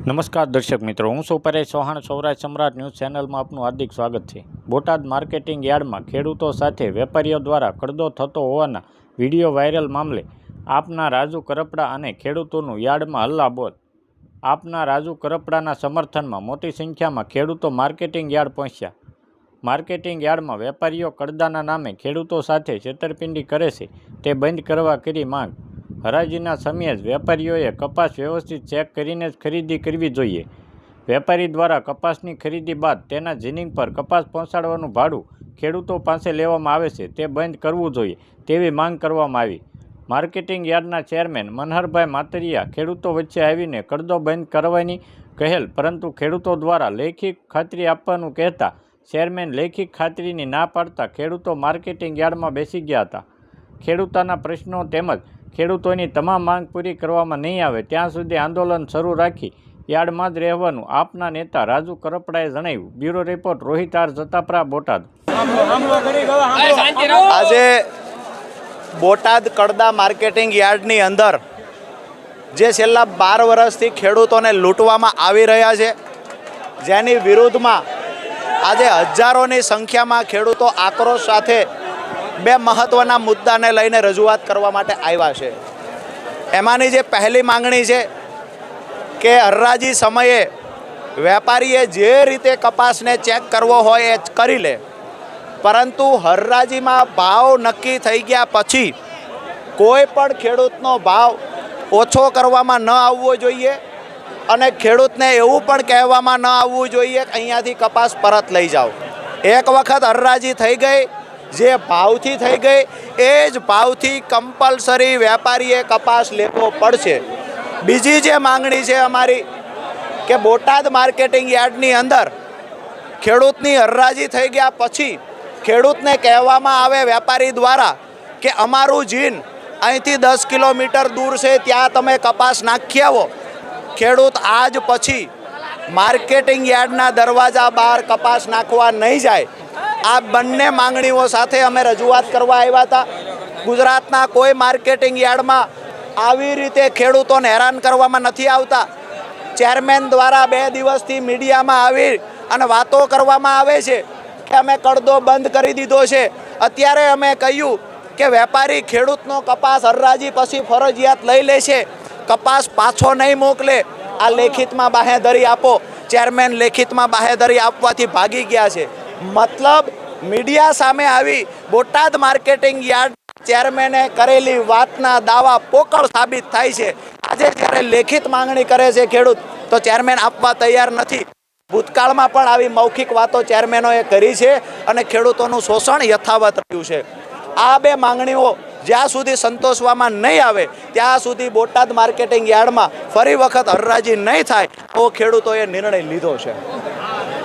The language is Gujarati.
નમસ્કાર દર્શક મિત્રો, હું છું પરેશ ચૌહાણ. સૌરાષ્ટ્ર સમ્રાટ ન્યૂઝ ચેનલમાં આપનું હાર્દિક સ્વાગત છે. બોટાદ માર્કેટિંગ યાર્ડમાં ખેડૂતો સાથે વેપારીઓ દ્વારા કડદો થતો હોવાના વિડીયો વાયરલ મામલે આપના રાજુ કરપડા અને ખેડૂતોનું યાર્ડમાં હલ્લાબોલ. આપના રાજુ કરપડાના સમર્થનમાં મોટી સંખ્યામાં ખેડૂતો માર્કેટિંગ યાર્ડ પહોંચ્યા. માર્કેટિંગ યાર્ડમાં વેપારીઓ કડદાના નામે ખેડૂતો સાથે છેતરપિંડી કરે છે તે બંધ કરવા કરી માંગ. હરાજીના સમયે જ વેપારીઓએ કપાસ વ્યવસ્થિત ચેક કરીને જ ખરીદી કરવી જોઈએ. વેપારી દ્વારા કપાસની ખરીદી બાદ તેના જીનિંગ પર કપાસ પહોંચાડવાનું ભાડું ખેડૂતો પાસે લેવામાં આવે છે તે બંધ કરવું જોઈએ તેવી માંગ કરવામાં આવી. માર્કેટિંગ યાર્ડના ચેરમેન મનહરભાઈ માતરિયા ખેડૂતો વચ્ચે આવીને કડદો બંધ કરવાની કહેલ, પરંતુ ખેડૂતો દ્વારા લેખિત ખાતરી આપવાનું કહેતા ચેરમેન લેખિત ખાતરીની ના પાડતા ખેડૂતો માર્કેટિંગ યાર્ડમાં બેસી ગયા હતા. ખેડૂતોના પ્રશ્નો તેમજ ખેડૂતોની તમામ માંગ પૂરી કરવામાં નહીં આવે ત્યાં સુધી આંદોલન શરૂ રાખી યાર્ડમાં જ રહેવાનું આપના નેતા રાજુ કરપડાએ જણાવ્યું. Bureau report Rohit R Jatapara, Botad. આજે બોટાદ કડદા માર્કેટિંગ યાર્ડની અંદર જે છેલ્લા 12 વર્ષથી ખેડૂતોને લૂંટવામાં આવી રહ્યા છે, જેની વિરુદ્ધમાં આજે હજારોની સંખ્યામાં ખેડૂતો આક્રોશ સાથે બે મહત્ત્વના મુદ્દાને લઈને રજૂઆત કરવા માટે આવ્યા છે. એમાંની જે પહેલી માંગણી છે કે હરાજી સમયે વેપારીએ જે રીતે કપાસને ચેક કરવો હોય એ કરી લે, પરંતુ હરાજીમાં ભાવ નક્કી થઈ ગયા પછી કોઈ પણ ખેડૂતનો ભાવ ઓછો કરવામાં ન આવવો જોઈએ અને ખેડૂતને એવું પણ કહેવામાં ન આવવું જોઈએ કે અહીંયાથી કપાસ પરત લઈ જાઓ. એક વખત હરાજી થઈ ગઈ, જે ભાવથી થઈ ગઈ એ જ ભાવથી કમ્પલસરી વેપારીએ કપાસ લેવો પડશે. બીજી જે માંગણી છે અમારી કે બોટાદ માર્કેટિંગ યાર્ડની અંદર ખેડૂતની હરાજી થઈ ગયા પછી ખેડૂતને કહેવામાં આવે વેપારી દ્વારા કે અમારું જીન અહીંથી 10 કિલોમીટર દૂર છે, ત્યાં તમે કપાસ નાખી આવો. ખેડૂત આજ પછી માર્કેટિંગ યાર્ડના દરવાજા બહાર કપાસ નાખવા નહીં જાય. આ બંને માંગણીઓ સાથે અમે રજૂઆત કરવા આવ્યા હતા. ગુજરાતના કોઈ માર્કેટિંગ યાર્ડમાં આવી રીતે ખેડૂતોને હેરાન કરવામાં નથી આવતા. ચેરમેન દ્વારા 2 દિવસથી મીડિયામાં આવી અને વાતો કરવામાં આવે છે કે અમે કડદો બંધ કરી દીધો છે. અત્યારે અમે કહ્યું કે વેપારી ખેડૂતનો કપાસ હરાજી પછી ફરજિયાત લઈ લે છે, કપાસ પાછો નહીં મોકલે. આ લેખિતમાં બાહેધરી આપો. ચેરમેન લેખિતમાં બાહેધરી આપવાથી ભાગી ગયા છે. મતલબ મીડિયા સામે આવી બોટાદ માર્કેટિંગ યાર્ડ ચેરમેને કરેલી વાતના દાવા પોકળ સાબિત થાય છે. આજે જ્યારે લેખિત માંગણી કરે છે ખેડૂત, તો ચેરમેન આપવા તૈયાર નથી. ભૂતકાળમાં પણ આવી મૌખિક વાતો ચેરમેનોએ કરી છે અને ખેડૂતોનું શોષણ યથાવત રહ્યું છે. આ બે માંગણીઓ જ્યાં સુધી સંતોષવામાં નહીં આવે ત્યાં સુધી બોટાદ માર્કેટિંગ યાર્ડમાં ફરી વખત હરાજી નહીં થાય એવો ખેડૂતોએ નિર્ણય લીધો છે.